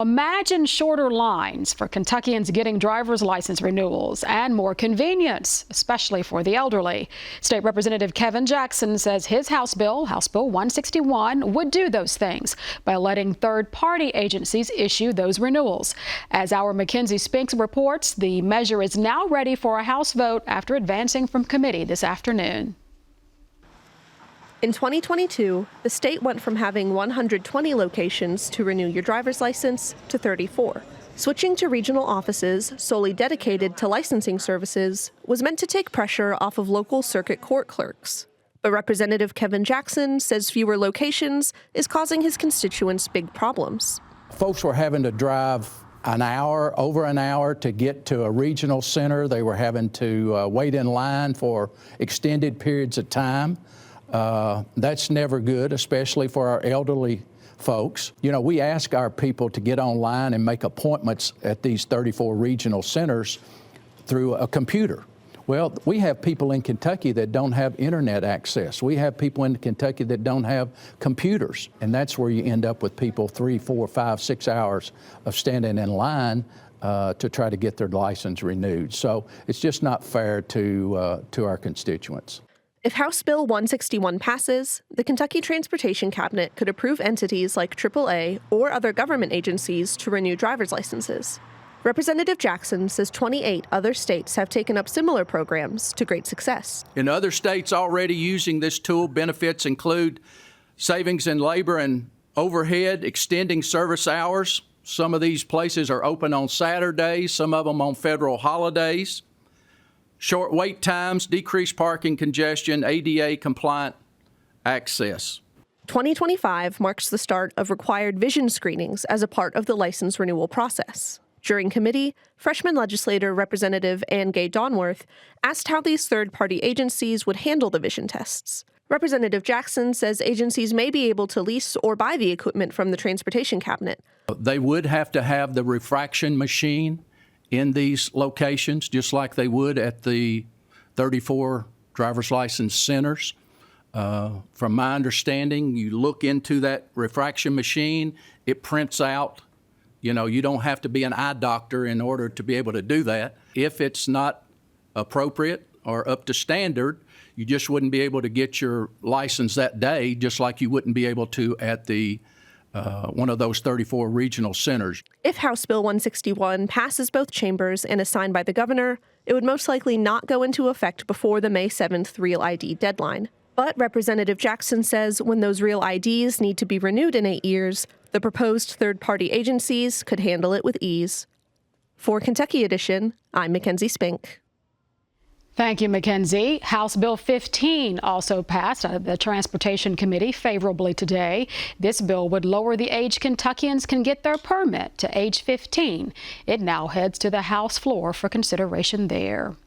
Imagine shorter lines for Kentuckians getting driver's license renewals and more convenience, especially for the elderly. State Representative Kevin Jackson says his House Bill 161, would do those things by letting third-party agencies issue those renewals. As our Mackenzie Spinks reports, the measure is now ready for a House vote after advancing from committee this afternoon. In 2022, the state went from having 120 locations to renew your driver's license to 34. Switching to regional offices solely dedicated to licensing services was meant to take pressure off of local circuit court clerks. But Representative Kevin Jackson says fewer locations is causing his constituents big problems. Folks were having to drive over an hour to get to a regional center. They were having to wait in line for extended periods of time. That's never good, especially for our elderly folks. You know, we ask our people to get online and make appointments at these 34 regional centers through a computer. Well, we have people in Kentucky that don't have internet access. We have people in Kentucky that don't have computers. And that's where you end up with people 3, 4, 5, 6 hours of standing in line to try to get their license renewed. So it's just not fair to our constituents. If House Bill 161 passes, the Kentucky Transportation Cabinet could approve entities like AAA or other government agencies to renew driver's licenses. Representative Jackson says 28 other states have taken up similar programs to great success. In other states already using this tool, benefits include savings in labor and overhead, extending service hours. Some of these places are open on Saturdays, some of them on federal holidays. Short wait times, decreased parking congestion, ADA compliant access. 2025 marks the start of required vision screenings as a part of the license renewal process. During committee, freshman legislator Representative Ann Gay Donworth asked how these third-party agencies would handle the vision tests. Representative Jackson says agencies may be able to lease or buy the equipment from the Transportation Cabinet. They would have to have the refraction machine in these locations, just like they would at the 34 driver's license centers. From my understanding, you look into that refraction machine, it prints out. You know, you don't have to be an eye doctor in order to be able to do that. If it's not appropriate or up to standard, you just wouldn't be able to get your license that day, just like you wouldn't be able to at the one of those 34 regional centers. If House Bill 161 passes both chambers and is signed by the governor, it would most likely not go into effect before the May 7th Real ID deadline. But Representative Jackson says when those Real IDs need to be renewed in 8 years, the proposed third-party agencies could handle it with ease. For Kentucky Edition, I'm Mackenzie Spink. Thank you, Mackenzie. House Bill 15 also passed out of the Transportation Committee favorably today. This bill would lower the age Kentuckians can get their permit to age 15. It now heads to the House floor for consideration there.